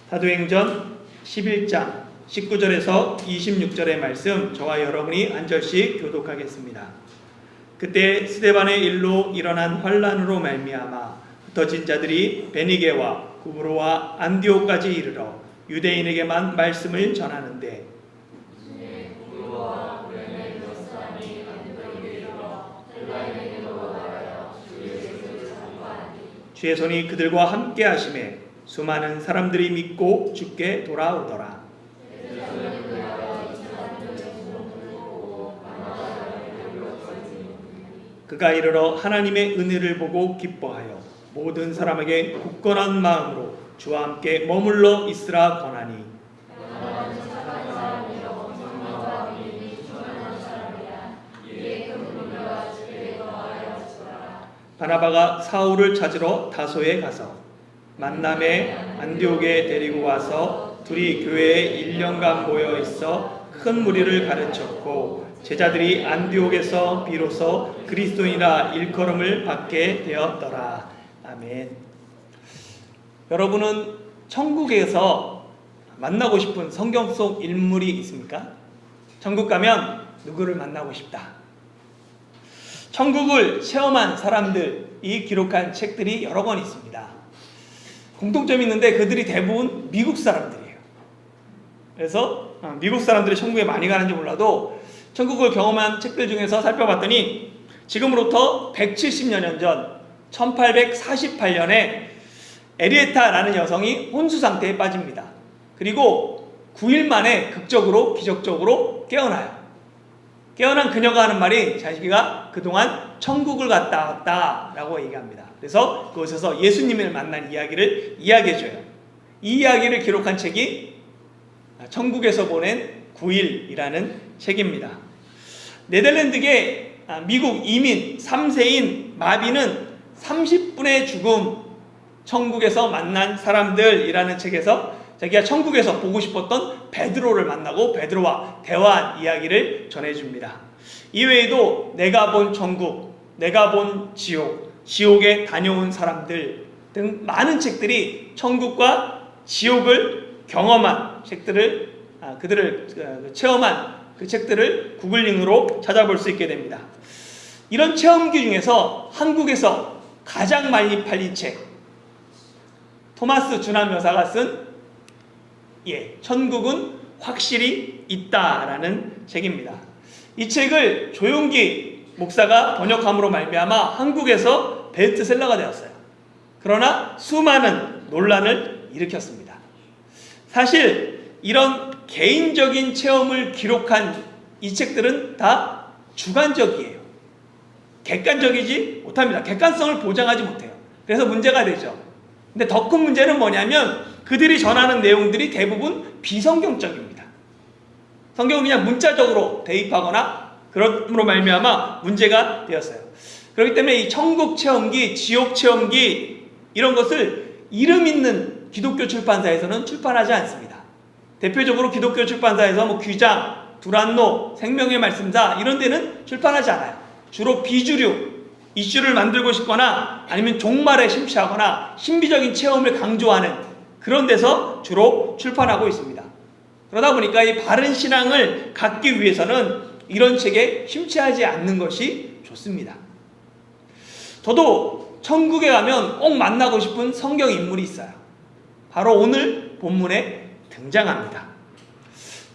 사도행전 11장 19절에서 26절의 말씀 저와 여러분이 한 절씩 교독하겠습니다. 그때 스데반의 일로 일어난 환란으로 말미암아 흩어진 자들이 베니게와 구브로와 안디옥까지 이르러 유대인에게만 말씀을 전하는데 주의 손이 그들과 함께 하심에 수많은 사람들이 믿고 주께 돌아오더라. 그가 이르러 하나님의 은혜를 보고 기뻐하여 모든 사람에게 굳건한 마음으로 주와 함께 머물러 있으라 권하니 바나바가 사울을 찾으러 다소에 가서 만남에 안디옥에 데리고 와서 둘이 교회에 1년간 모여 있어 큰 무리를 가르쳤고 제자들이 안디옥에서 비로소 그리스도인이라 일컬음을 받게 되었더라. 아멘. 여러분은 천국에서 만나고 싶은 성경 속 인물이 있습니까? 천국 가면 누구를 만나고 싶다. 천국을 체험한 사람들이 기록한 책들이 여러 권 있습니다. 공통점이 있는데 그들이 대부분 미국 사람들이에요. 그래서 미국 사람들이 천국에 많이 가는지 몰라도 천국을 경험한 책들 중에서 살펴봤더니 지금으로부터 170여 년 전 1848년에 에리에타라는 여성이 혼수 상태에 빠집니다. 그리고 9일 만에 기적적으로 깨어나요. 깨어난 그녀가 하는 말이 자기가 그동안 천국을 갔다 왔다 라고 얘기합니다. 그래서 그곳에서 예수님을 만난 이야기를 이야기해줘요. 이 이야기를 기록한 책이 천국에서 보낸 9일이라는 책입니다. 네덜란드계 미국 이민 3세인 마비는 30분의 죽음, 천국에서 만난 사람들이라는 책에서 자기가 천국에서 보고 싶었던 베드로를 만나고 베드로와 대화한 이야기를 전해줍니다. 이외에도 내가 본 천국, 내가 본 지옥, 지옥에 다녀온 사람들 등 많은 책들이 천국과 지옥을 경험한 책들을 그들을 체험한 그 책들을 구글링으로 찾아볼 수 있게 됩니다. 이런 체험기 중에서 한국에서 가장 많이 팔린 책, 토마스 준함 여사가 쓴 천국은 확실히 있다라는 책입니다. 이 책을 조용기 목사가 번역함으로 말미암아 한국에서 베스트셀러가 되었어요. 그러나 수많은 논란을 일으켰습니다. 사실 이런 개인적인 체험을 기록한 이 책들은 다 주관적이에요. 객관적이지 못합니다. 객관성을 보장하지 못해요. 그래서 문제가 되죠. 근데 더 큰 문제는 뭐냐면 그들이 전하는 내용들이 대부분 비성경적입니다. 성경은 그냥 문자적으로 대입하거나 그럼으로 말미암아 문제가 되었어요. 그렇기 때문에 이 천국 체험기, 지옥 체험기 이런 것을 이름 있는 기독교 출판사에서는 출판하지 않습니다. 대표적으로 기독교 출판사에서 귀장, 두란노, 생명의 말씀사 이런 데는 출판하지 않아요. 주로 비주류 이슈를 만들고 싶거나 아니면 종말에 심취하거나 신비적인 체험을 강조하는 그런 데서 주로 출판하고 있습니다. 그러다 보니까 이 바른 신앙을 갖기 위해서는 이런 책에 심취하지 않는 것이 좋습니다. 저도 천국에 가면 꼭 만나고 싶은 성경 인물이 있어요. 바로 오늘 본문에 등장합니다.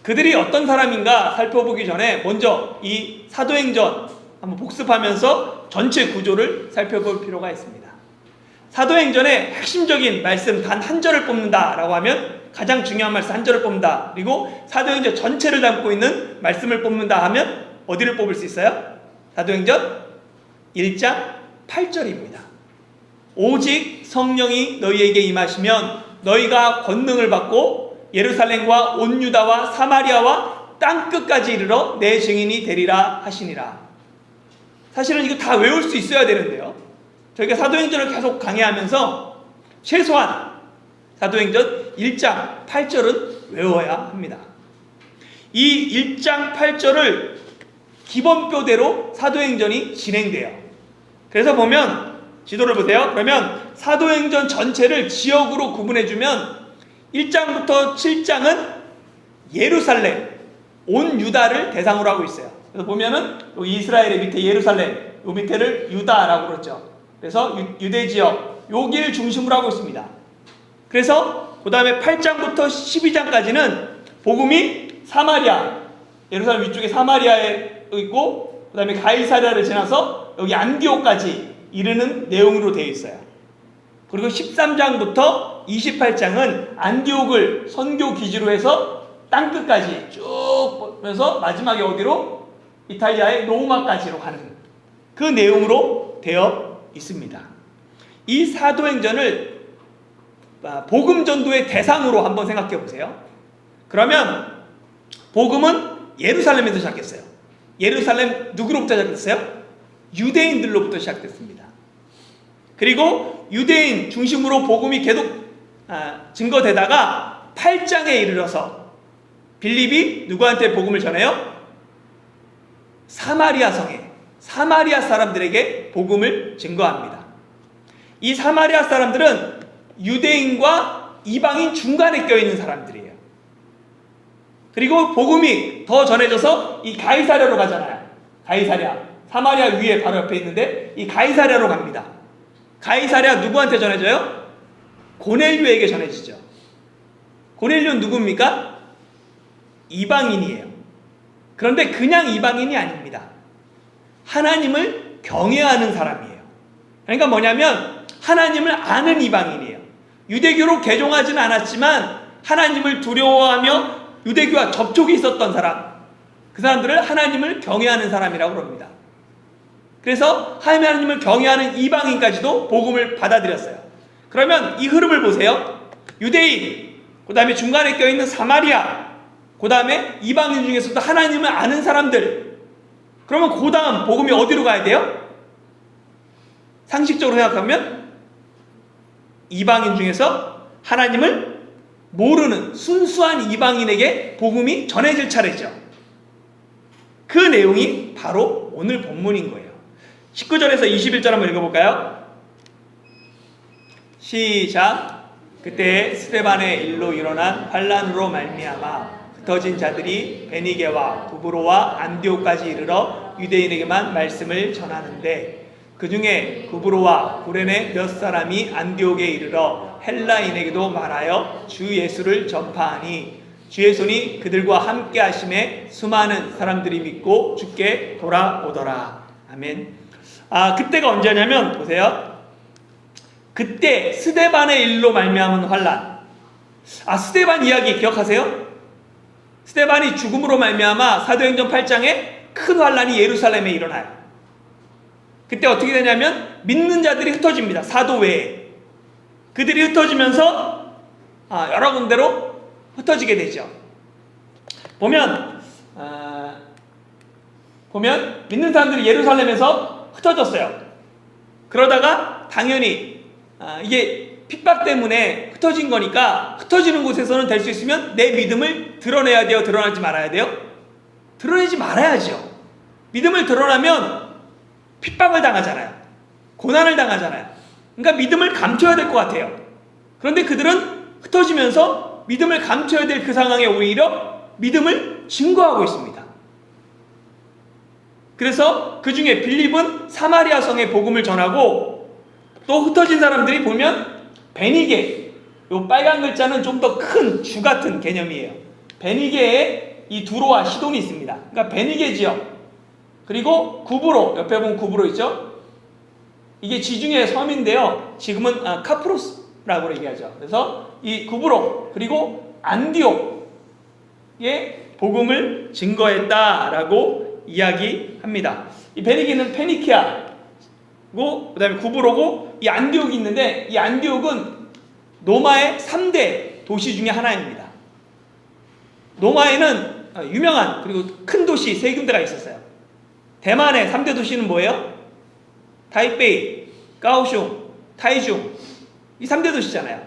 그들이 어떤 사람인가 살펴보기 전에 먼저 이 사도행전 한번 복습하면서 전체 구조를 살펴볼 필요가 있습니다. 사도행전의 핵심적인 말씀 단 한 절을 뽑는다라고 하면 가장 중요한 말씀 한 절을 뽑는다. 그리고 사도행전 전체를 담고 있는 말씀을 뽑는다 하면 어디를 뽑을 수 있어요? 사도행전 1장 8절입니다. 오직 성령이 너희에게 임하시면 너희가 권능을 받고 예루살렘과 온 유다와 사마리아와 땅끝까지 이르러 내 증인이 되리라 하시니라. 사실은 이거 다 외울 수 있어야 되는데요. 저희가 사도행전을 계속 강의하면서 최소한 사도행전 1장 8절은 외워야 합니다. 이 1장 8절을 기본표대로 사도행전이 진행돼요. 그래서 보면 지도를 보세요. 그러면 사도행전 전체를 지역으로 구분해주면 1장부터 7장은 예루살렘, 온 유다를 대상으로 하고 있어요. 그래서 보면은 여기 이스라엘의 밑에 예루살렘, 요 밑에를 유다라고 그러죠. 그래서 유대 지역, 여기를 중심으로 하고 있습니다. 그래서 그 다음에 8장부터 12장까지는 복음이 사마리아, 예루살렘 위쪽에 사마리아에 있고, 그 다음에 가이사랴를 지나서 여기 안디옥까지 이르는 내용으로 되어 있어요. 그리고 13장부터 28장은 안디옥을 선교 기지로 해서 땅끝까지 쭉 보면서 마지막에 어디로? 이탈리아의 로마까지로 가는 그 내용으로 되어 있습니다. 이 사도행전을 복음 전도의 대상으로 한번 생각해 보세요. 그러면 복음은 예루살렘에서 시작했어요. 예루살렘 누구로부터 시작됐어요? 유대인들로부터 시작됐습니다. 그리고 유대인 중심으로 복음이 계속 증거되다가 8장에 이르러서 빌립이 누구한테 복음을 전해요? 사마리아 성에, 사마리아 사람들에게 복음을 증거합니다. 이 사마리아 사람들은 유대인과 이방인 중간에 껴있는 사람들이에요. 그리고 복음이 더 전해져서 이 가이사랴로 가잖아요. 가이사랴, 사마리아 위에 바로 옆에 있는데 이 가이사랴로 갑니다. 가이사랴 누구한테 전해져요? 고넬료에게 전해지죠. 고넬료는 누굽니까? 이방인이에요. 그런데 그냥 이방인이 아닙니다. 하나님을 경외하는 사람이에요. 그러니까 뭐냐면 하나님을 아는 이방인이에요. 유대교로 개종하지는 않았지만 하나님을 두려워하며 유대교와 접촉이 있었던 사람, 그 사람들을 하나님을 경외하는 사람이라고 합니다. 그래서 하나님을 경외하는 이방인까지도 복음을 받아들였어요. 그러면 이 흐름을 보세요. 유대인, 그 다음에 중간에 껴있는 사마리아, 그 다음에 이방인 중에서도 하나님을 아는 사람들. 그러면 그 다음 복음이 어디로 가야 돼요? 상식적으로 생각하면 이방인 중에서 하나님을 모르는 순수한 이방인에게 복음이 전해질 차례죠. 그 내용이 바로 오늘 본문인 거예요. 19절에서 21절 한번 읽어볼까요? 시작. 그때 스데반의 일로 일어난 환란으로 말미암아 흩어진 자들이 베니게와 구브로와 안디옥까지 이르러 유대인에게만 말씀을 전하는데 그 중에 구브로와 구레네 몇 사람이 안디옥에 이르러 헬라인에게도 말하여 주 예수를 전파하니 주의 손이 그들과 함께 하심에 수많은 사람들이 믿고 주께 돌아오더라. 아멘. 그때가 언제냐면 보세요. 그때 스데반의 일로 말미암은 환란. 스데반 이야기 기억하세요? 스데반이 죽음으로 말미암아 사도행전 8장에 큰 환란이 예루살렘에 일어나요. 그때 어떻게 되냐면 믿는 자들이 흩어집니다. 사도 외에. 그들이 흩어지면서 여러 군데로 흩어지게 되죠. 보면 믿는 사람들이 예루살렘에서 흩어졌어요. 그러다가 당연히 이게 핍박 때문에 흩어진 거니까 흩어지는 곳에서는 될 수 있으면 내 믿음을 드러내야 돼요? 드러나지 말아야 돼요? 드러내지 말아야죠. 믿음을 드러나면 핍박을 당하잖아요. 고난을 당하잖아요. 그러니까 믿음을 감춰야 될 것 같아요. 그런데 그들은 흩어지면서 믿음을 감춰야 될 그 상황에 오히려 믿음을 증거하고 있습니다. 그래서 그 중에 빌립은 사마리아 성에 복음을 전하고 또 흩어진 사람들이 보면 베니게, 요 빨간 글자는 좀 더 큰 주 같은 개념이에요. 베니게에 이 두로와 시돈이 있습니다. 그러니까 베니게 지역, 그리고 구브로, 옆에 보면 구브로 있죠? 이게 지중해 섬인데요. 지금은 카프로스라고 얘기하죠. 그래서 이 구브로, 그리고 안디옥에 복음을 증거했다라고 이야기합니다. 이 베니게는 페니키아고, 그 다음에 구브로고, 이 안디옥이 있는데, 이 안디옥은 로마의 3대 도시 중에 하나입니다. 로마에는 유명한 그리고 큰 도시 3군데가 있었어요. 대만의 3대 도시는 뭐예요? 타이베이, 가오슝, 타이중. 이 3대 도시잖아요.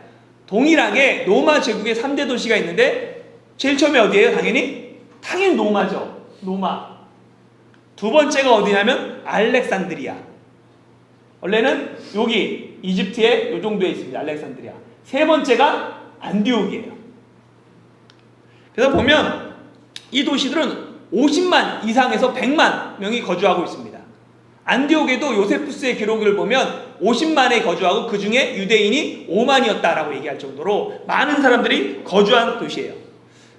동일하게 로마 제국의 3대 도시가 있는데 제일 처음에 어디예요? 당연히 로마죠. 로마. 두 번째가 어디냐면 알렉산드리아. 원래는 여기 이집트의 요 정도에 있습니다. 알렉산드리아. 세 번째가 안디옥이에요. 그래서 보면 이 도시들은 50만 이상에서 100만 명이 거주하고 있습니다. 안디옥에도 요세푸스의 기록을 보면 50만에 거주하고 그 중에 유대인이 5만이었다라고 얘기할 정도로 많은 사람들이 거주한 도시예요.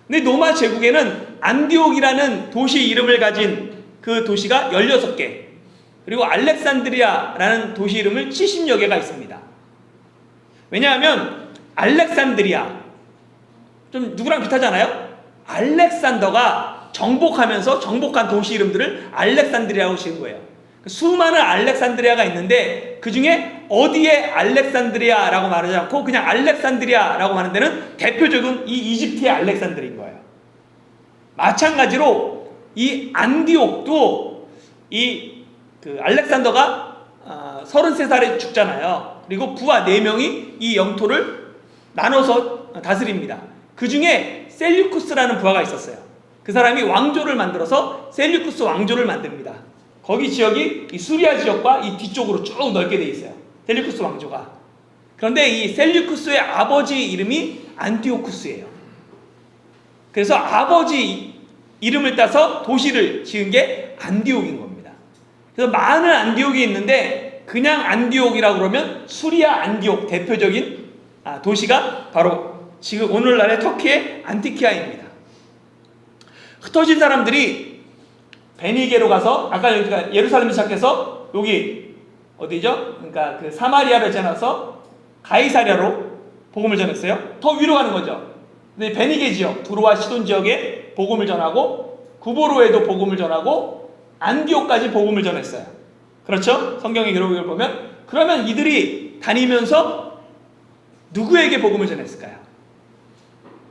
근데 로마 제국에는 안디옥이라는 도시 이름을 가진 그 도시가 16개, 그리고 알렉산드리아라는 도시 이름을 70여 개가 있습니다. 왜냐하면 알렉산드리아, 좀 누구랑 비슷하잖아요? 알렉산더가 정복하면서 정복한 도시 이름들을 알렉산드리아라고 지은 거예요. 수많은 알렉산드리아가 있는데 그 중에 어디에 알렉산드리아라고 말하지 않고 그냥 알렉산드리아라고 하는 데는 대표적인 이 이집트의 알렉산드리아인 거예요. 마찬가지로 이 안디옥도 그 알렉산더가 33살에 죽잖아요. 그리고 부하 4명이 이 영토를 나눠서 다스립니다. 그 중에 셀류쿠스라는 부하가 있었어요. 그 사람이 왕조를 만들어서 셀류쿠스 왕조를 만듭니다. 거기 지역이 이 수리아 지역과 이 뒤쪽으로 쭉 넓게 돼 있어요. 셀류쿠스 왕조가. 그런데 이 셀류쿠스의 아버지 이름이 안티오쿠스예요. 그래서 아버지 이름을 따서 도시를 지은 게 안디옥인 겁니다. 그래서 많은 안디옥이 있는데 그냥 안디옥이라고 그러면 수리아 안디옥 대표적인 도시가 바로 지금 오늘날의 터키의 안티키아입니다. 흩어진 사람들이 베니게로 가서 아까 여기가 예루살렘 시작해서 여기 어디죠? 그러니까 그 사마리아를 지나서 가이사랴로 복음을 전했어요. 더 위로 가는 거죠. 근데 베니게 지역, 두로와 시돈 지역에 복음을 전하고 구보로에도 복음을 전하고 안디옥까지 복음을 전했어요. 그렇죠? 성경의 기록을 보면. 그러면 이들이 다니면서 누구에게 복음을 전했을까요?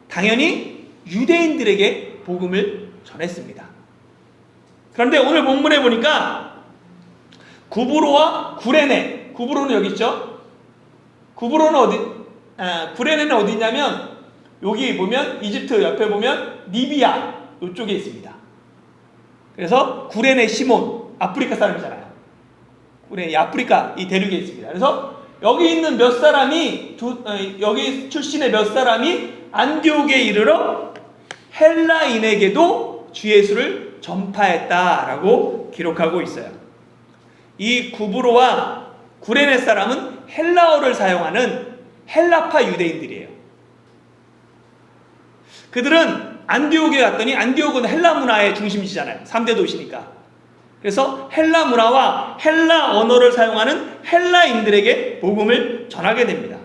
당연히 유대인들에게 복음을 전했습니다. 그런데 오늘 본문에 보니까 구브로와 구레네, 구브로는 여기 있죠? 구브로는 구레네는 어디 있냐면 여기 보면 이집트 옆에 보면 리비아 이쪽에 있습니다. 그래서 구레네 시몬, 아프리카 사람이잖아요. 구레네 아프리카 이 대륙에 있습니다. 그래서 여기 있는 몇 사람이 여기 출신의 몇 사람이 안디옥에 이르러 헬라인에게도 주 예수를 전파했다라고 기록하고 있어요. 이 구브로와 구레네 사람은 헬라어를 사용하는 헬라파 유대인들이에요. 그들은 안디옥에 갔더니 안디옥은 헬라 문화의 중심지잖아요. 3대 도시니까. 그래서 헬라 문화와 헬라 언어를 사용하는 헬라인들에게 복음을 전하게 됩니다.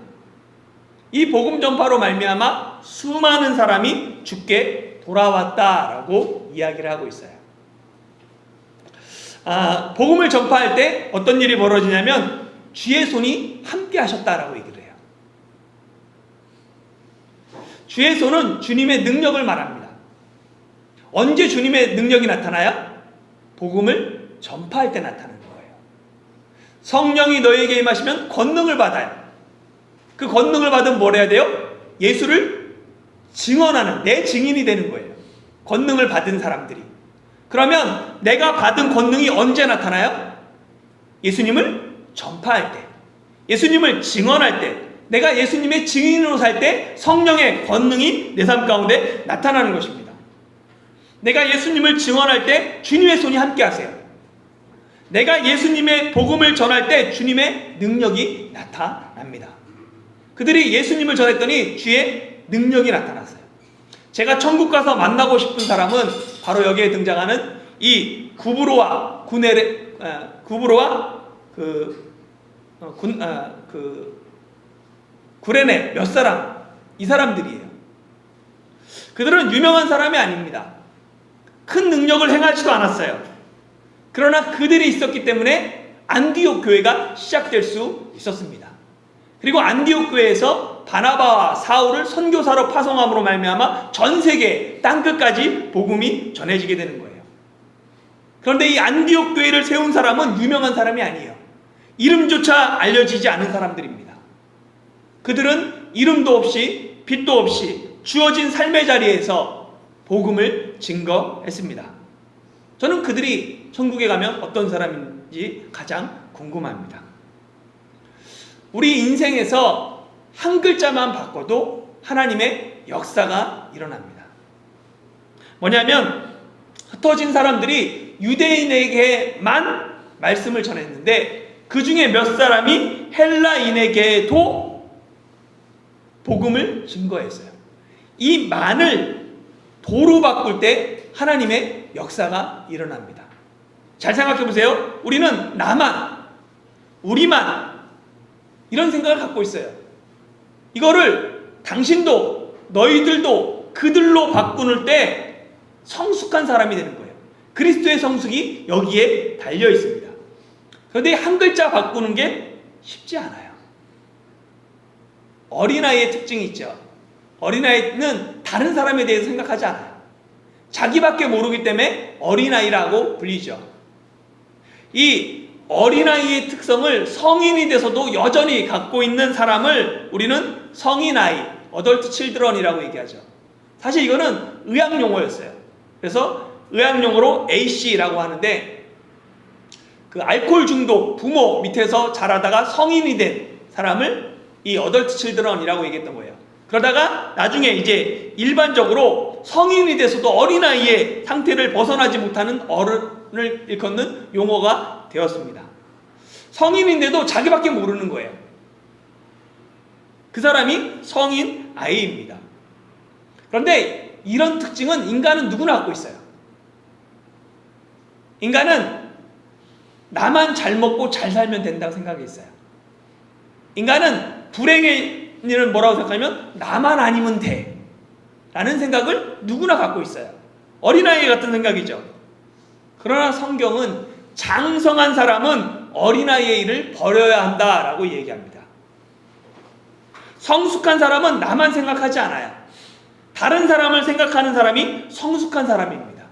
이 복음 전파로 말미암아 수많은 사람이 주께 돌아왔다라고 이야기를 하고 있어요. 복음을 전파할 때 어떤 일이 벌어지냐면 주의 손이 함께 하셨다라고 얘기를 해요. 주의 손은 주님의 능력을 말합니다. 언제 주님의 능력이 나타나요? 복음을 전파할 때 나타나는 거예요. 성령이 너에게 임하시면 권능을 받아요. 그 권능을 받으면 뭘 해야 돼요? 예수를 증언하는 내 증인이 되는 거예요. 권능을 받은 사람들이. 그러면 내가 받은 권능이 언제 나타나요? 예수님을 전파할 때, 예수님을 증언할 때, 내가 예수님의 증인으로 살 때 성령의 권능이 내 삶 가운데 나타나는 것입니다. 내가 예수님을 증언할 때 주님의 손이 함께 하세요. 내가 예수님의 복음을 전할 때 주님의 능력이 나타납니다. 그들이 예수님을 전했더니 주의 능력이 나타났어요. 제가 천국 가서 만나고 싶은 사람은 바로 여기에 등장하는 이 구브로와 구레네 몇 사람, 이 사람들이에요. 그들은 유명한 사람이 아닙니다. 큰 능력을 행하지도 않았어요. 그러나 그들이 있었기 때문에 안디옥 교회가 시작될 수 있었습니다. 그리고 안디옥 교회에서 바나바와 사울을 선교사로 파송함으로 말미암아 전 세계 땅끝까지 복음이 전해지게 되는 거예요. 그런데 이 안디옥 교회를 세운 사람은 유명한 사람이 아니에요. 이름조차 알려지지 않은 사람들입니다. 그들은 이름도 없이 빛도 없이 주어진 삶의 자리에서 복음을 증거했습니다. 저는 그들이 천국에 가면 어떤 사람인지 가장 궁금합니다. 우리 인생에서 한 글자만 바꿔도 하나님의 역사가 일어납니다. 뭐냐면 흩어진 사람들이 유대인에게만 말씀을 전했는데 그 중에 몇 사람이 헬라인에게도 복음을 증거했어요. 이 만을 도로 바꿀 때 하나님의 역사가 일어납니다. 잘 생각해 보세요. 우리는 나만, 우리만 이런 생각을 갖고 있어요. 이거를 당신도 너희들도 그들로 바꾸는 때 성숙한 사람이 되는 거예요. 그리스도의 성숙이 여기에 달려 있습니다. 그런데 한 글자 바꾸는 게 쉽지 않아요. 어린아이의 특징이 있죠. 어린아이는 다른 사람에 대해서 생각하지 않아요. 자기밖에 모르기 때문에 어린아이라고 불리죠. 이 어린아이의 특성을 성인이 돼서도 여전히 갖고 있는 사람을 우리는 성인아이, 어덜트 칠드런이라고 얘기하죠. 사실 이거는 의학용어였어요. 그래서 의학용어로 AC라고 하는데 그 알코올 중독 부모 밑에서 자라다가 성인이 된 사람을 이 어덜트 칠드런이라고 얘기했던 거예요. 그러다가 나중에 이제 일반적으로 성인이 돼서도 어린아이의 상태를 벗어나지 못하는 어른을 일컫는 용어가 되었습니다. 성인인데도 자기밖에 모르는 거예요. 그 사람이 성인 아이입니다. 그런데 이런 특징은 인간은 누구나 갖고 있어요. 인간은 나만 잘 먹고 잘 살면 된다고 생각했어요. 인간은 불행의 일은 뭐라고 생각하면 나만 아니면 돼 라는 생각을 누구나 갖고 있어요. 어린아이 같은 생각이죠. 그러나 성경은 장성한 사람은 어린아이의 일을 버려야 한다라고 얘기합니다. 성숙한 사람은 나만 생각하지 않아요. 다른 사람을 생각하는 사람이 성숙한 사람입니다.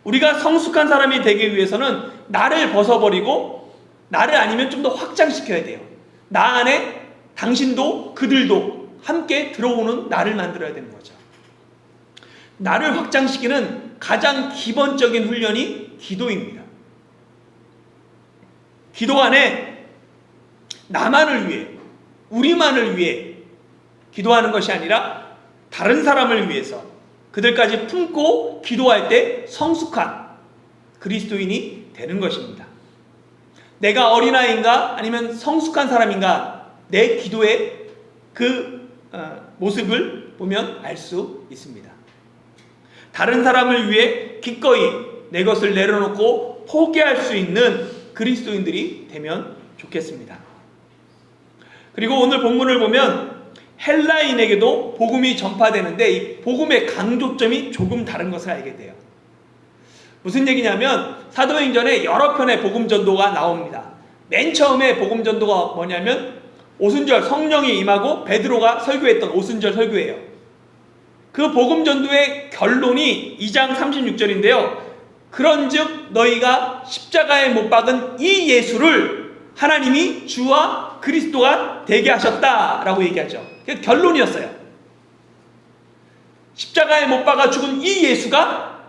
우리가 성숙한 사람이 되기 위해서는 나를 벗어버리고 나를 아니면 좀 더 확장시켜야 돼요. 나 안에 당신도 그들도 함께 들어오는 나를 만들어야 되는 거죠. 나를 확장시키는 가장 기본적인 훈련이 기도입니다. 기도 안에 나만을 위해, 우리만을 위해 기도하는 것이 아니라 다른 사람을 위해서 그들까지 품고 기도할 때 성숙한 그리스도인이 되는 것입니다. 내가 어린아이인가 아니면 성숙한 사람인가 내 기도의 그 모습을 보면 알 수 있습니다. 다른 사람을 위해 기꺼이 내 것을 내려놓고 포기할 수 있는 그리스도인들이 되면 좋겠습니다. 그리고 오늘 본문을 보면 헬라인에게도 복음이 전파되는데 이 복음의 강조점이 조금 다른 것을 알게 돼요. 무슨 얘기냐면 사도행전에 여러 편의 복음 전도가 나옵니다. 맨 처음에 복음 전도가 뭐냐면 오순절 성령이 임하고 베드로가 설교했던 오순절 설교예요. 그 복음 전도의 결론이 2장 36절인데요. 그런즉 너희가 십자가에 못 박은 이 예수를 하나님이 주와 그리스도가 되게 하셨다라고 얘기하죠. 그게 결론이었어요. 십자가에 못 박아 죽은 이 예수가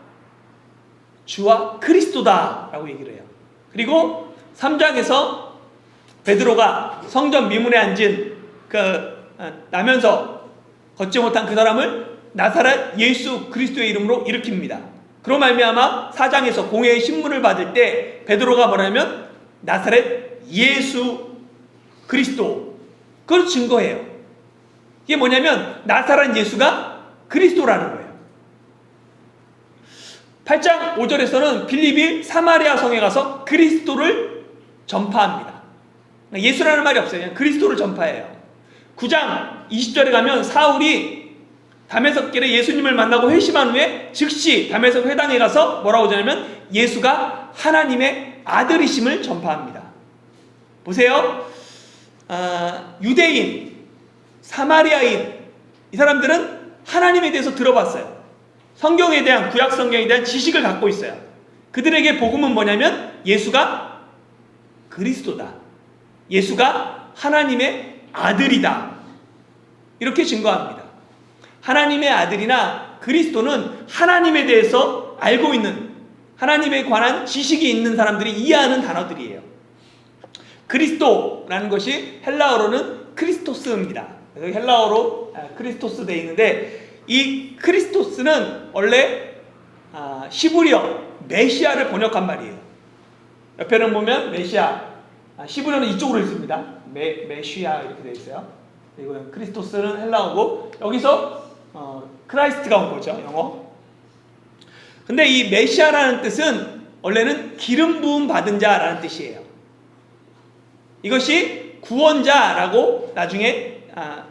주와 그리스도다라고 얘기를 해요. 그리고 3장에서 베드로가 성전 미문에 앉은 나면서 걷지 못한 그 사람을 나사렛 예수 그리스도의 이름으로 일으킵니다. 그로 말미암아 4장에서 공회의 신문을 받을 때 베드로가 뭐냐면 나사렛 예수 그리스도 그걸 증거해요. 이게 뭐냐면 나사렛 예수가 그리스도라는 거예요. 8장 5절에서는 빌립이 사마리아 성에 가서 그리스도를 전파합니다. 예수라는 말이 없어요. 그냥 그리스도를 전파해요. 9장 20절에 가면 사울이 다메섹길에 예수님을 만나고 회심한 후에 즉시 다메섹 회당에 가서 뭐라고 하냐면 예수가 하나님의 아들이심을 전파합니다. 보세요. 유대인, 사마리아인 이 사람들은 하나님에 대해서 들어봤어요. 성경에 대한 구약 성경에 대한 지식을 갖고 있어요. 그들에게 복음은 뭐냐면 예수가 그리스도다. 예수가 하나님의 아들이다. 이렇게 증거합니다. 하나님의 아들이나 그리스도는 하나님에 대해서 알고 있는 하나님에 관한 지식이 있는 사람들이 이해하는 단어들이에요. 그리스도라는 것이 헬라어로는 크리스토스입니다. 그래서 헬라어로 크리스토스 돼 있는데 이 크리스토스는 원래 시브리어 메시아를 번역한 말이에요. 옆에는 보면 메시아, 시브리어는 이쪽으로 있습니다. 메시아 이렇게 되어 있어요. 그리고 크리스토스는 헬라어고 여기서 크라이스트가 온 거죠, 영어. 근데 이 메시아라는 뜻은 원래는 기름 부음 받은 자라는 뜻이에요. 이것이 구원자라고 나중에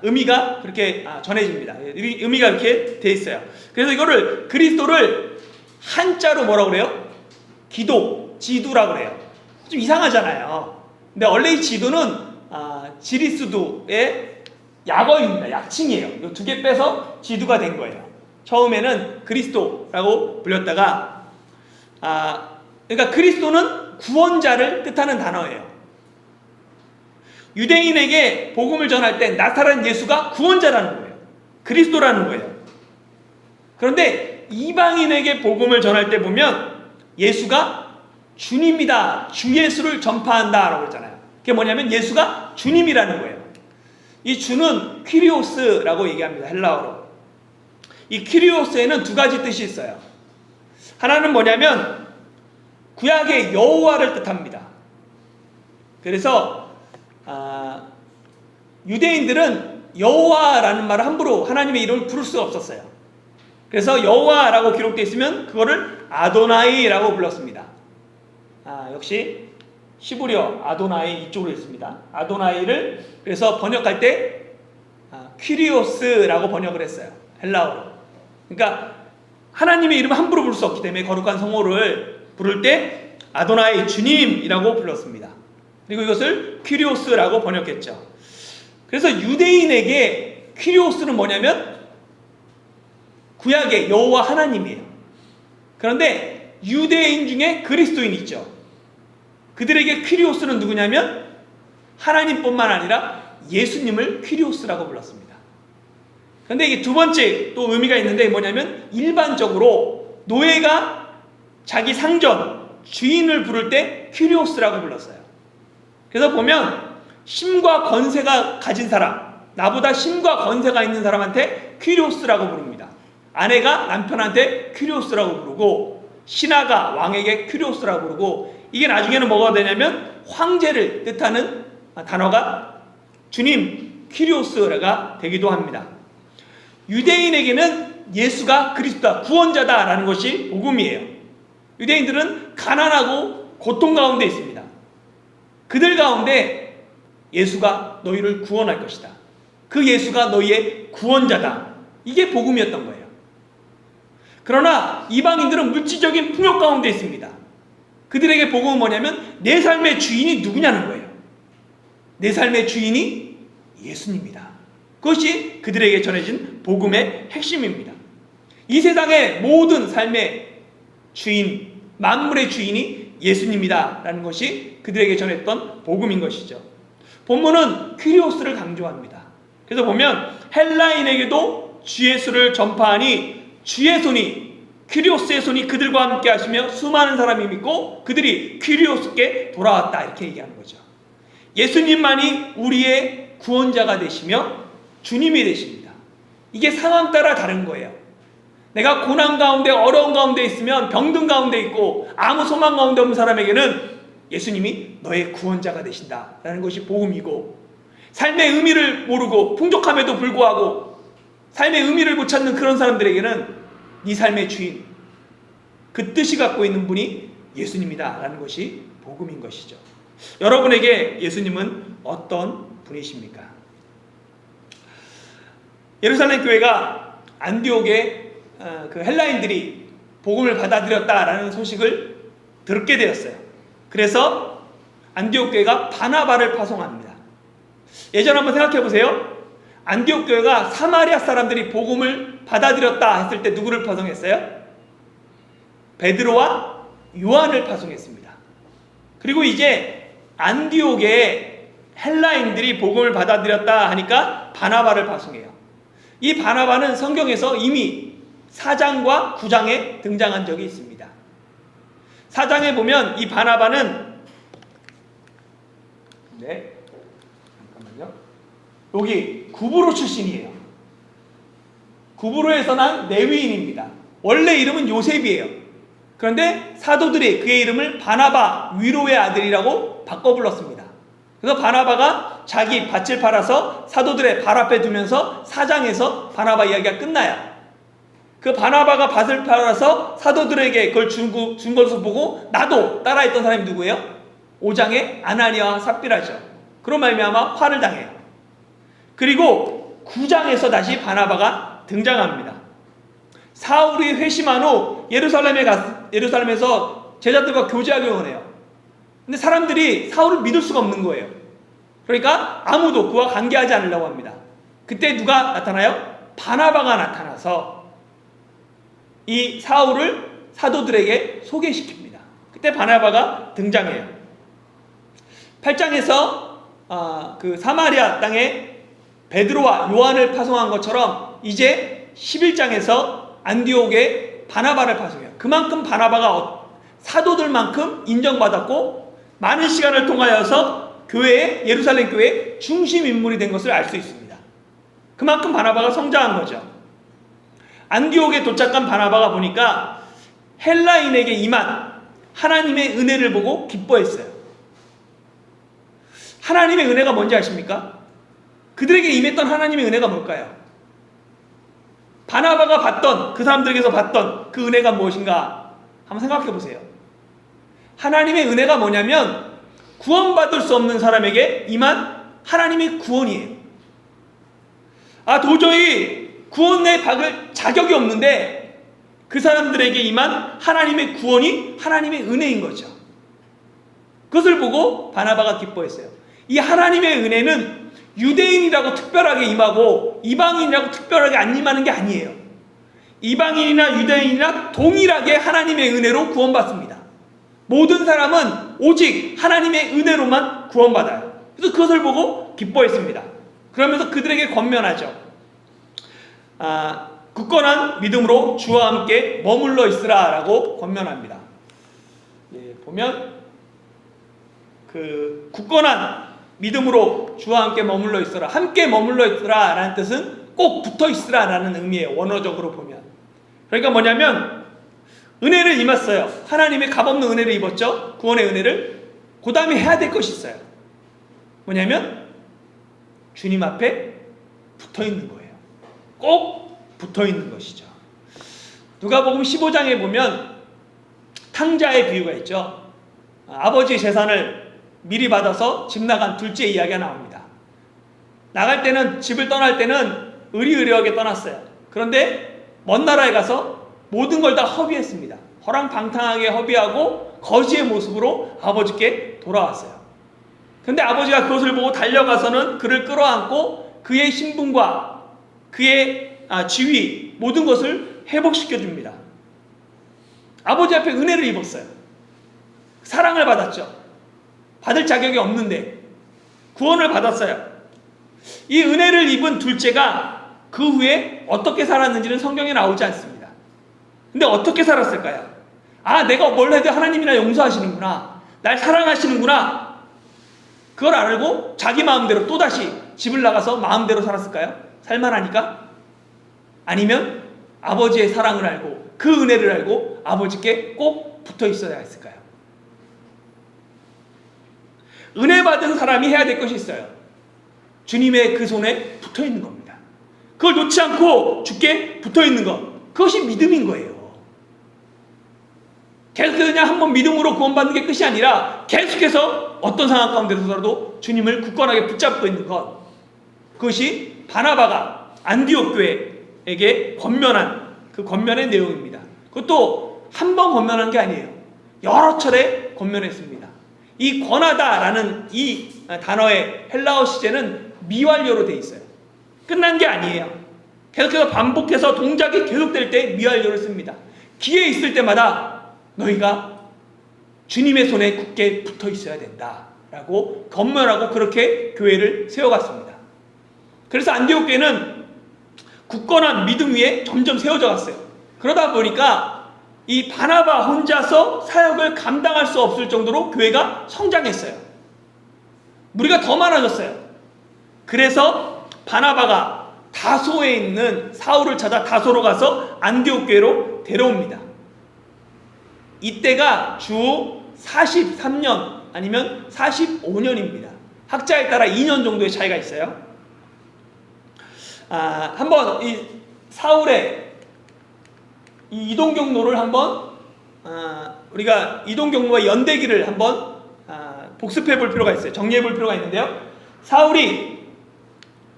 의미가 그렇게 전해집니다. 의미가 이렇게 돼 있어요. 그래서 이거를 그리스도를 한자로 뭐라고 그래요? 기도, 지두라고 그래요. 좀 이상하잖아요. 근데 원래 이 지두는 지리스두의 약어입니다. 약칭이에요. 이 두 개 빼서 지두가 된 거예요. 처음에는 그리스도라고 불렸다가 그러니까 그리스도는 구원자를 뜻하는 단어예요. 유대인에게 복음을 전할 때 나타난 예수가 구원자라는 거예요. 그리스도라는 거예요. 그런데 이방인에게 복음을 전할 때 보면 예수가 주님이다, 주 예수를 전파한다 라고 했잖아요. 그게 뭐냐면 예수가 주님이라는 거예요. 이 주는 퀴리오스라고 얘기합니다. 헬라어로. 이 퀴리오스에는 두 가지 뜻이 있어요. 하나는 뭐냐면 구약의 여호와를 뜻합니다. 그래서 유대인들은 여호와라는 말을 함부로 하나님의 이름을 부를 수가 없었어요. 그래서 여호와라고 기록되어 있으면 그거를 아도나이라고 불렀습니다. 역시 시브리어 아도나이 이쪽으로 있습니다. 아도나이를 그래서 번역할 때 퀴리오스라고 번역을 했어요. 헬라어로. 그러니까 하나님의 이름을 함부로 부를 수 없기 때문에 거룩한 성호를 부를 때 아도나이 주님이라고 불렀습니다. 그리고 이것을 퀴리오스라고 번역했죠. 그래서 유대인에게 퀴리오스는 뭐냐면 구약의 여호와 하나님이에요. 그런데 유대인 중에 그리스도인이 있죠. 그들에게 퀴리오스는 누구냐면 하나님뿐만 아니라 예수님을 퀴리오스라고 불렀습니다. 그런데 이게 두 번째 또 의미가 있는데 뭐냐면 일반적으로 노예가 자기 상전, 주인을 부를 때 퀴리오스라고 불렀어요. 그래서 보면 힘과 권세가 가진 사람, 나보다 힘과 권세가 있는 사람한테 퀴리오스라고 부릅니다. 아내가 남편한테 퀴리오스라고 부르고 신하가 왕에게 퀴리오스라고 부르고 이게 나중에는 뭐가 되냐면 황제를 뜻하는 단어가 주님, 퀴리오스가 되기도 합니다. 유대인에게는 예수가 그리스도다, 구원자다라는 것이 복음이에요. 유대인들은 가난하고 고통 가운데 있습니다. 그들 가운데 예수가 너희를 구원할 것이다. 그 예수가 너희의 구원자다. 이게 복음이었던 거예요. 그러나 이방인들은 물질적인 풍요 가운데 있습니다. 그들에게 복음은 뭐냐면 내 삶의 주인이 누구냐는 거예요. 내 삶의 주인이 예수님이다. 그것이 그들에게 전해진 복음의 핵심입니다. 이 세상의 모든 삶의 주인, 만물의 주인이 예수님이다 라는 것이 그들에게 전했던 복음인 것이죠. 본문은 퀴리오스를 강조합니다. 그래서 보면 헬라인에게도 주 예수를 전파하니 주의 손이, 퀴리오스의 손이 그들과 함께 하시며 수많은 사람이 믿고 그들이 퀴리오스께 돌아왔다 이렇게 얘기하는 거죠. 예수님만이 우리의 구원자가 되시며 주님이 되십니다. 이게 상황 따라 다른 거예요. 내가 고난 가운데 어려운 가운데 있으면 병든 가운데 있고 아무 소망 가운데 없는 사람에게는 예수님이 너의 구원자가 되신다라는 것이 복음이고, 삶의 의미를 모르고 풍족함에도 불구하고 삶의 의미를 못 찾는 그런 사람들에게는 네 삶의 주인, 그 뜻이 갖고 있는 분이 예수님이다라는 것이 복음인 것이죠. 여러분에게 예수님은 어떤 분이십니까? 예루살렘 교회가 안디옥에 그 헬라인들이 복음을 받아들였다라는 소식을 듣게 되었어요. 그래서 안디옥 교회가 바나바를 파송합니다. 예전 한번 생각해 보세요. 안디옥 교회가 사마리아 사람들이 복음을 받아들였다 했을 때 누구를 파송했어요? 베드로와 요한을 파송했습니다. 그리고 이제 안디옥에 헬라인들이 복음을 받아들였다 하니까 바나바를 파송해요. 이 바나바는 성경에서 이미 4장과 9장에 등장한 적이 있습니다. 4장에 보면 이 바나바는 잠깐만요. 여기 구브로 출신이에요. 구브로에서 난 레위인입니다. 원래 이름은 요셉이에요. 그런데 사도들이 그의 이름을 바나바, 위로의 아들이라고 바꿔 불렀습니다. 그래서 바나바가 자기 밭을 팔아서 사도들의 발 앞에 두면서 4장에서 바나바 이야기가 끝나요. 그 바나바가 밭을 팔아서 사도들에게 그걸 준 것을 보고 나도 따라했던 사람이 누구예요? 5장에 아나니아와 삽비라죠. 그런 말미암아 화를 당해요. 그리고 9장에서 다시 바나바가 등장합니다. 사울이 회심한 후 예루살렘에서 제자들과 교제하기 원해요. 근데 사람들이 사울을 믿을 수가 없는 거예요. 그러니까 아무도 그와 관계하지 않으려고 합니다. 그때 누가 나타나요? 바나바가 나타나서 이 사울을 사도들에게 소개시킵니다. 그때 바나바가 등장해요. 8장에서 그 사마리아 땅에 베드로와 요한을 파송한 것처럼 이제 11장에서 안디옥에 바나바를 파송해요. 그만큼 바나바가 사도들만큼 인정받았고 많은 시간을 통하여서 예루살렘 교회의 중심 인물이 된 것을 알 수 있습니다. 그만큼 바나바가 성장한 거죠. 안디옥에 도착한 바나바가 보니까 헬라인에게 임한 하나님의 은혜를 보고 기뻐했어요. 하나님의 은혜가 뭔지 아십니까? 그들에게 임했던 하나님의 은혜가 뭘까요? 바나바가 봤던, 그 사람들에게서 봤던 그 은혜가 무엇인가 한번 생각해 보세요. 하나님의 은혜가 뭐냐면 구원받을 수 없는 사람에게 임한 하나님의 구원이에요. 도저히 구원에 받을 자격이 없는데 그 사람들에게 임한 하나님의 구원이 하나님의 은혜인 거죠. 그것을 보고 바나바가 기뻐했어요. 이 하나님의 은혜는 유대인이라고 특별하게 임하고 이방인이라고 특별하게 안 임하는 게 아니에요. 이방인이나 유대인이나 동일하게 하나님의 은혜로 구원받습니다. 모든 사람은 오직 하나님의 은혜로만 구원받아요. 그래서 그것을 보고 기뻐했습니다. 그러면서 그들에게 권면하죠. 굳건한 믿음으로 주와 함께 머물러 있으라 라고 권면합니다. 보면 그 굳건한 믿음으로 주와 함께 머물러 있으라, 함께 머물러 있으라 라는 뜻은 꼭 붙어 있으라 라는 의미예요. 원어적으로 보면. 그러니까 뭐냐면 은혜를 입었어요. 하나님의 값없는 은혜를 입었죠. 구원의 은혜를. 그 다음에 해야 될 것이 있어요. 뭐냐면 주님 앞에 붙어 있는 거예요. 꼭 붙어 있는 것이죠. 누가복음 15장에 보면 탕자의 비유가 있죠. 아버지 재산을 미리 받아서 집 나간 둘째 이야기가 나옵니다. 나갈 때는, 집을 떠날 때는 의리의리하게 떠났어요. 그런데 먼 나라에 가서 모든 걸 다 허비했습니다. 허랑방탕하게 허비하고 거지의 모습으로 아버지께 돌아왔어요. 그런데 아버지가 그것을 보고 달려가서는 그를 끌어안고 그의 신분과 그의 지위, 모든 것을 회복시켜 줍니다. 아버지 앞에 은혜를 입었어요. 사랑을 받았죠. 받을 자격이 없는데 구원을 받았어요. 이 은혜를 입은 둘째가 그 후에 어떻게 살았는지는 성경에 나오지 않습니다. 근데 어떻게 살았을까요? 내가 뭘 해도 하나님이나 용서하시는구나, 날 사랑하시는구나, 그걸 알고 자기 마음대로 또다시 집을 나가서 마음대로 살았을까요? 살만하니까? 아니면 아버지의 사랑을 알고 그 은혜를 알고 아버지께 꼭 붙어 있어야 했을까요? 은혜 받은 사람이 해야 될 것이 있어요. 주님의 그 손에 붙어 있는 겁니다. 그걸 놓지 않고 주께 붙어 있는 것, 그것이 믿음인 거예요. 계속해서 그냥 한번 믿음으로 구원받는 게 끝이 아니라 계속해서 어떤 상황 가운데서라도 주님을 굳건하게 붙잡고 있는 것, 그것이 바나바가 안디옥 교회에게 권면한 그 권면의 내용입니다. 그것도 한 번 권면한 게 아니에요. 여러 차례 권면했습니다. 이 권하다라는 이 단어의 헬라어 시제는 미완료로 되어 있어요. 끝난 게 아니에요. 계속해서 반복해서 동작이 계속될 때 미완료를 씁니다. 기회 있을 때마다 너희가 주님의 손에 굳게 붙어 있어야 된다라고 권면하고 그렇게 교회를 세워갔습니다. 그래서 안디옥 교회는 굳건한 믿음 위에 점점 세워져 갔어요. 그러다 보니까 이 바나바 혼자서 사역을 감당할 수 없을 정도로 교회가 성장했어요. 무리가 더 많아졌어요. 그래서 바나바가 다소에 있는 사울을 찾아 다소로 가서 안디옥 교회로 데려옵니다. 이때가 주 43년 아니면 45년입니다. 학자에 따라 2년 정도의 차이가 있어요. 한번 이 사울의 이 이동 경로를 한번 우리가 이동 경로와 연대기를 한번 복습해 볼 필요가 있어요. 정리해 볼 필요가 있는데요. 사울이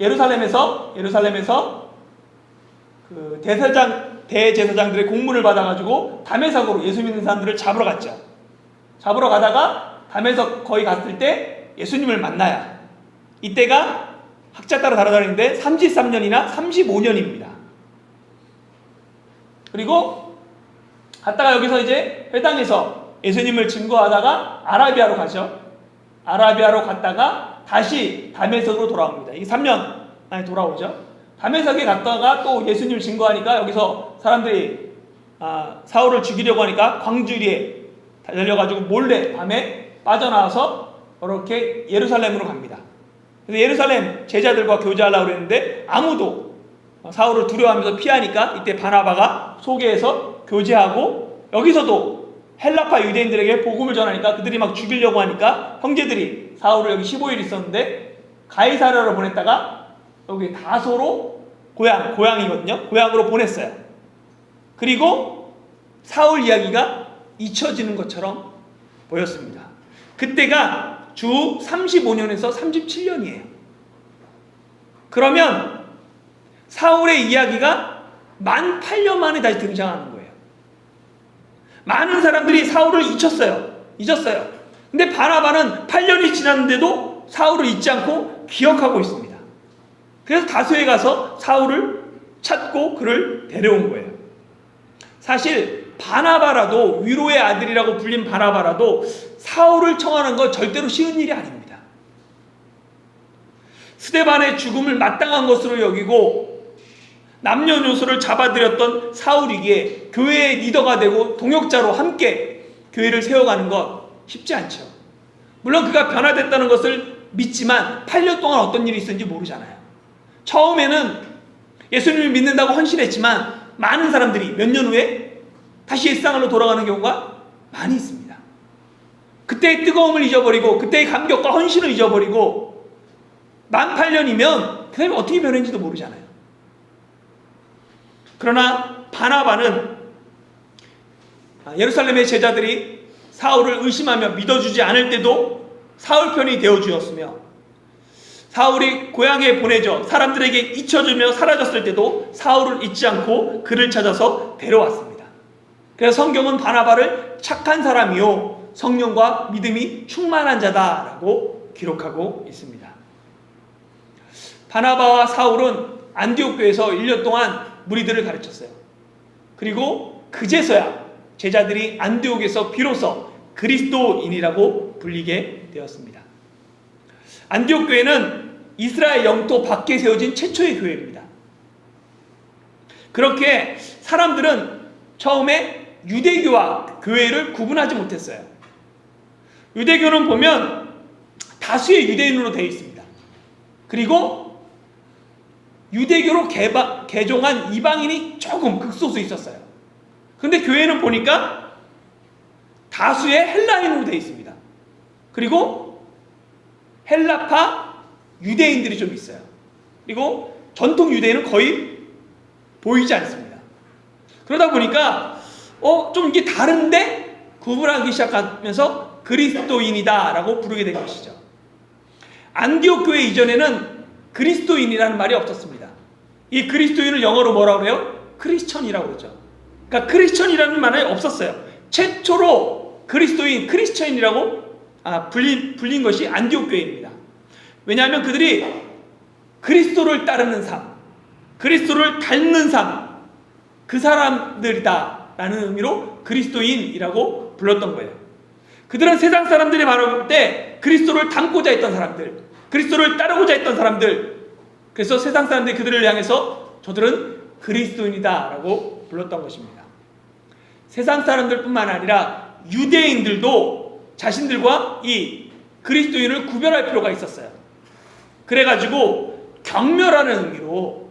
예루살렘에서 그 대제사장들의 공문을 받아가지고 다메섹으로 예수 믿는 사람들을 잡으러 갔죠. 잡으러 가다가 다메섹 거기 갔을 때 예수님을 만나야, 이때가 학자 따라 다르다는데 33년이나 35년입니다. 그리고 갔다가 여기서 이제 회당에서 예수님을 증거하다가 아라비아로 가죠. 아라비아로 갔다가 다시 다메섹으로 돌아옵니다. 이게 3년 만에 돌아오죠. 다메섹에 갔다가 또 예수님을 증거하니까 여기서 사람들이 사울을 죽이려고 하니까 광주리에 달려가지고 몰래 밤에 빠져나와서 이렇게 예루살렘으로 갑니다. 그래서 예루살렘 제자들과 교제하려고 그랬는데 아무도 사울을 두려워하면서 피하니까 이때 바나바가 소개해서 교제하고, 여기서도 헬라파 유대인들에게 복음을 전하니까 그들이 막 죽이려고 하니까 형제들이 사울을 여기 15일 있었는데 가이사랴로 보냈다가 여기 다소로 고향이거든요. 고향으로 보냈어요. 그리고 사울 이야기가 잊혀지는 것처럼 보였습니다. 그때가 주 35년에서 37년이에요. 그러면 사울의 이야기가 만 8년 만에 다시 등장하는 거예요. 많은 사람들이 사울을 잊었어요. 근데 바나바는 8년이 지났는데도 사울을 잊지 않고 기억하고 있습니다. 그래서 다소에 가서 사울을 찾고 그를 데려온 거예요. 사실 바나바라도, 위로의 아들이라고 불린 바나바라도 사울을 청하는 건 절대로 쉬운 일이 아닙니다. 스데반의 죽음을 마땅한 것으로 여기고 남녀노소를 잡아들였던 사울이기에 교회의 리더가 되고 동역자로 함께 교회를 세워가는 것 쉽지 않죠. 물론 그가 변화됐다는 것을 믿지만 8년 동안 어떤 일이 있었는지 모르잖아요. 처음에는 예수님을 믿는다고 헌신했지만 많은 사람들이 몇 년 후에 다시 옛상으로 돌아가는 경우가 많이 있습니다. 그때의 뜨거움을 잊어버리고 그때의 감격과 헌신을 잊어버리고 만 8년이면 그 사람이 어떻게 변했는지도 모르잖아요. 그러나 바나바는 예루살렘의 제자들이 사울을 의심하며 믿어주지 않을 때도 사울 편이 되어주었으며, 사울이 고향에 보내져 사람들에게 잊혀지며 사라졌을 때도 사울을 잊지 않고 그를 찾아서 데려왔습니다. 그래서 성경은 바나바를 착한 사람이요 성령과 믿음이 충만한 자다라고 기록하고 있습니다. 바나바와 사울은 안디옥 교회에서 1년 동안 무리들을 가르쳤어요. 그리고 그제서야 제자들이 안디옥에서 비로소 그리스도인이라고 불리게 되었습니다. 안디옥 교회는 이스라엘 영토 밖에 세워진 최초의 교회입니다. 그렇게 사람들은 처음에 유대교와 교회를 구분하지 못했어요. 유대교는 보면 다수의 유대인으로 되어 있습니다. 그리고 유대교로 개종한 이방인이 조금 극소수 있었어요. 그런데 교회는 보니까 다수의 헬라인으로 되어 있습니다. 그리고 헬라파 유대인들이 좀 있어요. 그리고 전통 유대인은 거의 보이지 않습니다. 그러다 보니까 좀 이게 다른데 구분하기 시작하면서 그리스도인이다 라고 부르게 된 것이죠. 안디옥 교회 이전에는 그리스도인이라는 말이 없었습니다. 이 그리스도인을 영어로 뭐라고 해요? 크리스천이라고 그러죠. 그러니까 크리스천이라는 말이 없었어요. 최초로 그리스도인, 크리스천이라고 불린 것이 안디옥 교회입니다. 왜냐하면 그들이 그리스도를 따르는 삶, 그리스도를 닮는 삶, 그 사람들이다 라는 의미로 그리스도인이라고 불렀던 거예요. 그들은 세상 사람들이 말할 때 그리스도를 닮고자 했던 사람들, 그리스도를 따르고자 했던 사람들, 그래서 세상 사람들이 그들을 향해서 저들은 그리스도인이다 라고 불렀던 것입니다. 세상 사람들뿐만 아니라 유대인들도 자신들과 이 그리스도인을 구별할 필요가 있었어요. 그래가지고 경멸하는 의미로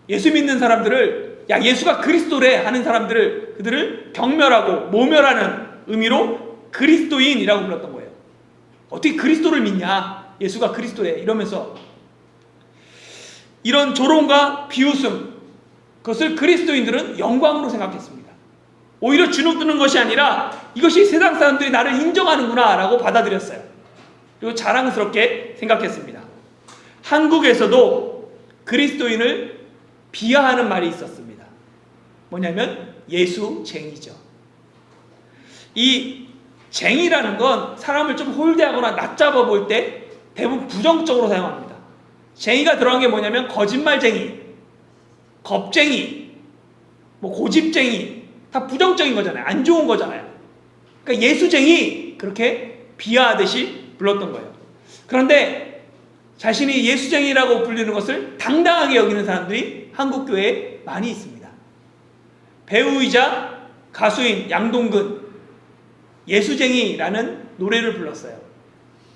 예수 믿는 사람들을 야 예수가 그리스도래 하는 사람들을 그들을 경멸하고 모멸하는 의미로 그리스도인이라고 불렀던 거예요. 어떻게 그리스도를 믿냐? 예수가 그리스도래 이러면서 이런 조롱과 비웃음 그것을 그리스도인들은 영광으로 생각했습니다. 오히려 주눅드는 것이 아니라 이것이 세상 사람들이 나를 인정하는구나 라고 받아들였어요. 그리고 자랑스럽게 생각했습니다. 한국에서도 그리스도인을 비하하는 말이 있었습니다. 뭐냐면 예수쟁이죠. 이 쟁이라는 건 사람을 좀 홀대하거나 낮잡아 볼 때 대부분 부정적으로 사용합니다. 쟁이가 들어간 게 뭐냐면 거짓말쟁이, 겁쟁이, 뭐 고집쟁이 다 부정적인 거잖아요. 안 좋은 거잖아요. 그러니까 예수쟁이 그렇게 비하하듯이 불렀던 거예요. 그런데 자신이 예수쟁이라고 불리는 것을 당당하게 여기는 사람들이 한국 교회에 많이 있습니다. 배우이자 가수인 양동근 예수쟁이라는 노래를 불렀어요.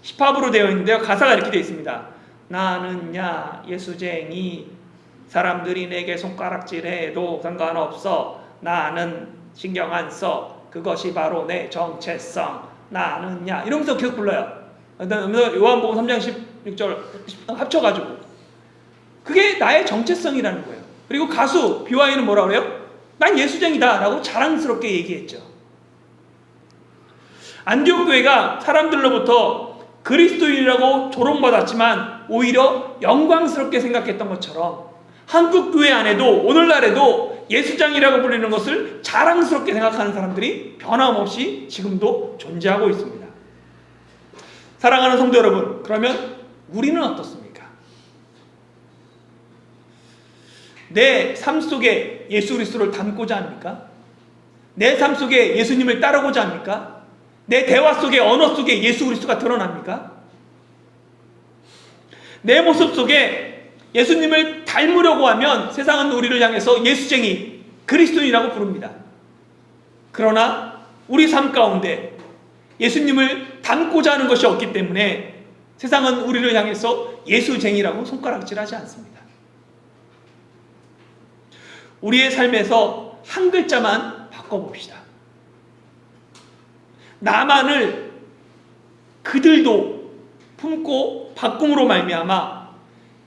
힙합으로 되어 있는데요. 가사가 이렇게 되어 있습니다. 나는 야 예수쟁이 사람들이 내게 손가락질해도 상관없어 나는 신경 안 써 그것이 바로 내 정체성 나는 야 이러면서 계속 불러요. 그다음에 요한복음 3장 16절 합쳐가지고 그게 나의 정체성이라는 거예요. 그리고 가수 BY는 뭐라 그래요? 난 예수쟁이다 라고 자랑스럽게 얘기했죠. 안디옥 교회가 사람들로부터 그리스도인이라고 조롱받았지만 오히려 영광스럽게 생각했던 것처럼 한국 교회 안에도 오늘날에도 예수장이라고 불리는 것을 자랑스럽게 생각하는 사람들이 변함없이 지금도 존재하고 있습니다. 사랑하는 성도 여러분, 그러면 우리는 어떻습니까? 내 삶 속에 예수 그리스도를 담고자 합니까? 내 삶 속에 예수님을 따르고자 합니까? 내 대화 속에 언어 속에 예수 그리스도가 드러납니까? 내 모습 속에 예수님을 닮으려고 하면 세상은 우리를 향해서 예수쟁이, 그리스도인이라고 부릅니다. 그러나 우리 삶 가운데 예수님을 닮고자 하는 것이 없기 때문에 세상은 우리를 향해서 예수쟁이라고 손가락질하지 않습니다. 우리의 삶에서 한 글자만 바꿔봅시다. 나만을 그들도 품고 바꿈으로 말미암아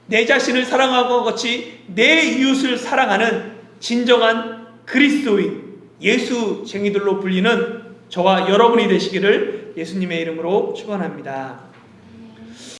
내 자신을 사랑하고 같이 내 이웃을 사랑하는 진정한 그리스도인 예수쟁이들로 불리는 저와 여러분이 되시기를 예수님의 이름으로 축원합니다.